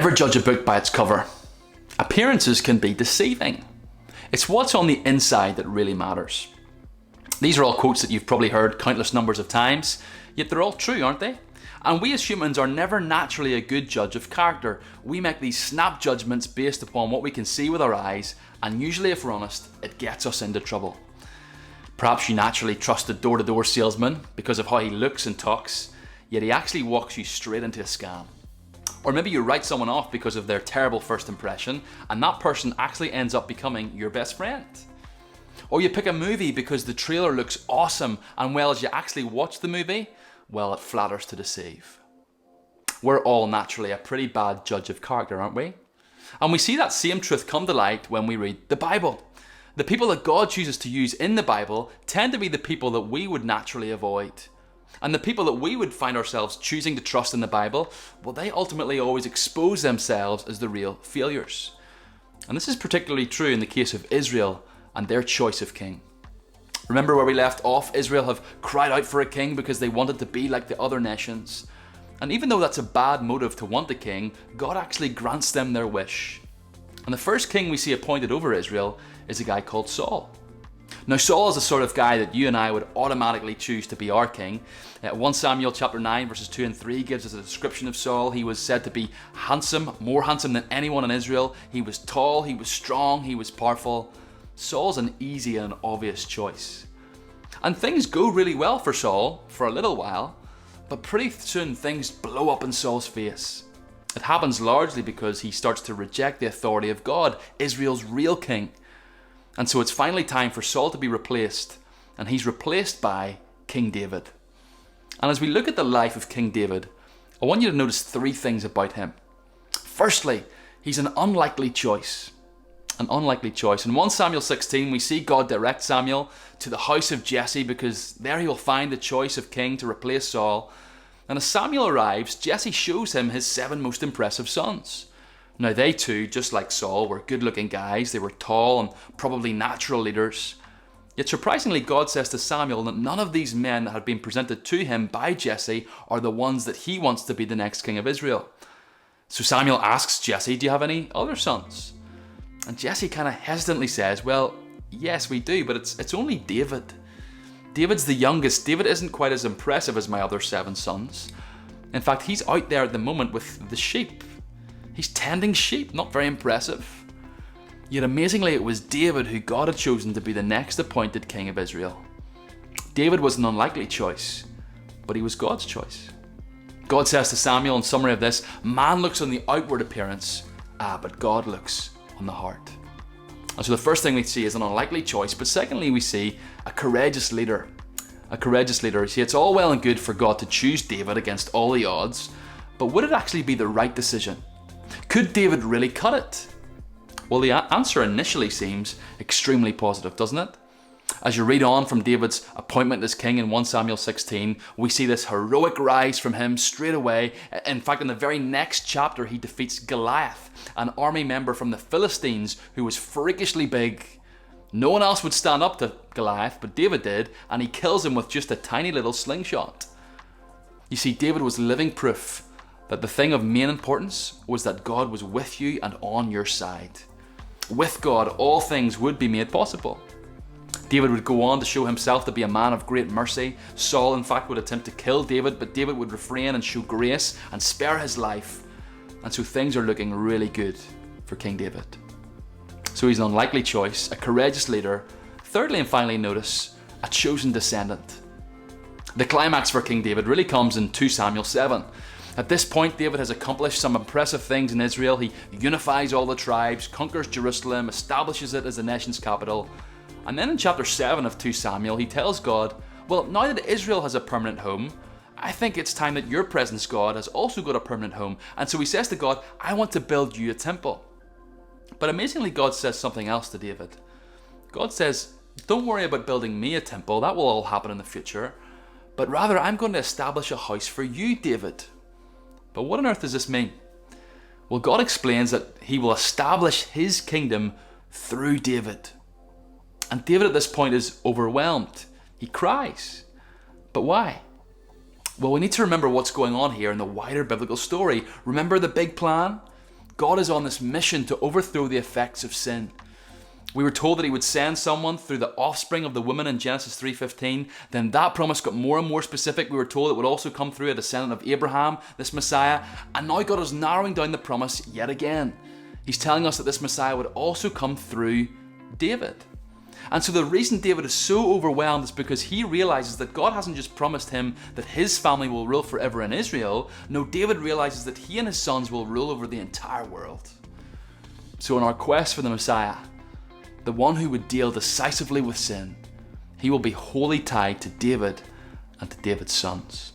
Never judge a book by its cover. Appearances can be deceiving. It's what's on the inside that really matters. These are all quotes that you've probably heard countless numbers of times, yet they're all true, aren't they? And we as humans are never naturally a good judge of character. We make these snap judgments based upon what we can see with our eyes, and usually, if we're honest, it gets us into trouble. Perhaps you naturally trust a door-to-door salesman because of how he looks and talks, yet he actually walks you straight into a scam. Or maybe you write someone off because of their terrible first impression, and that person actually ends up becoming your best friend. Or you pick a movie because the trailer looks awesome, and well, as you actually watch the movie, well, it flatters to deceive. We're all naturally a pretty bad judge of character, aren't we? And we see that same truth come to light when we read the Bible. The people that God chooses to use in the Bible tend to be the people that we would naturally avoid. And the people that we would find ourselves choosing to trust in the Bible, well, they ultimately always expose themselves as the real failures. And this is particularly true in the case of Israel and their choice of king. Remember where we left off? Israel have cried out for a king because they wanted to be like the other nations. And even though that's a bad motive to want a king, God actually grants them their wish. And the first king we see appointed over Israel is a guy called Saul. Now Saul is the sort of guy that you and I would automatically choose to be our king. 1 Samuel chapter 9 verses 2 and 3 gives us a description of Saul. He was said to be handsome, more handsome than anyone in Israel. He was tall, he was strong, he was powerful. Saul's an easy and an obvious choice. And things go really well for Saul for a little while, but pretty soon things blow up in Saul's face. It happens largely because he starts to reject the authority of God, Israel's real king. And so it's finally time for Saul to be replaced, and he's replaced by King David. And as we look at the life of King David, I want you to notice three things about him. Firstly, he's an unlikely choice. An unlikely choice. In 1 Samuel 16, we see God direct Samuel to the house of Jesse because there he will find the choice of king to replace Saul. And as Samuel arrives, Jesse shows him his 7 most impressive sons. Now they too, just like Saul, were good-looking guys. They were tall and probably natural leaders. Yet surprisingly, God says to Samuel that none of these men that had been presented to him by Jesse are the ones that he wants to be the next king of Israel. So Samuel asks Jesse, do you have any other sons? And Jesse kind of hesitantly says, well, yes, we do, but it's only David. David's the youngest. David isn't quite as impressive as my other 7 sons. In fact, he's out there at the moment with the sheep. He's tending sheep, not very impressive. Yet amazingly, it was David who God had chosen to be the next appointed king of Israel. David was an unlikely choice, but he was God's choice. God says to Samuel in summary of this, man looks on the outward appearance, but God looks on the heart. And so the first thing we see is an unlikely choice, but secondly we see a courageous leader. A courageous leader. You see, it's all well and good for God to choose David against all the odds, but would it actually be the right decision? Could David really cut it? Well, the answer initially seems extremely positive, doesn't it? As you read on from David's appointment as king in 1 Samuel 16, we see this heroic rise from him straight away. In fact, in the very next chapter, he defeats Goliath, an army member from the Philistines who was freakishly big. No one else would stand up to Goliath, but David did, and he kills him with just a tiny little slingshot. You see, David was living proof that the thing of main importance was that God was with you and on your side. With God, all things would be made possible. David would go on to show himself to be a man of great mercy. Saul, in fact, would attempt to kill David, but David would refrain and show grace and spare his life. And so things are looking really good for King David. So he's an unlikely choice, a courageous leader. Thirdly and finally, notice, a chosen descendant. The climax for King David really comes in 2 Samuel 7. At this point, David has accomplished some impressive things in Israel. He unifies all the tribes, conquers Jerusalem, establishes it as the nation's capital. And then in chapter 7 of 2 Samuel, he tells God, well, now that Israel has a permanent home, I think it's time that your presence, God, has also got a permanent home. And so he says to God, I want to build you a temple. But amazingly, God says something else to David. God says, don't worry about building me a temple. That will all happen in the future. But rather, I'm going to establish a house for you, David. But what on earth does this mean? Well, God explains that he will establish his kingdom through David. And David at this point is overwhelmed. He cries. But why? Well, we need to remember what's going on here in the wider biblical story. Remember the big plan? God is on this mission to overthrow the effects of sin. We were told that he would send someone through the offspring of the woman in Genesis 3:15. Then that promise got more and more specific. We were told it would also come through a descendant of Abraham, this Messiah. And now God is narrowing down the promise yet again. He's telling us that this Messiah would also come through David. And so the reason David is so overwhelmed is because he realizes that God hasn't just promised him that his family will rule forever in Israel. No, David realizes that he and his sons will rule over the entire world. So in our quest for the Messiah, the one who would deal decisively with sin, he will be wholly tied to David and to David's sons.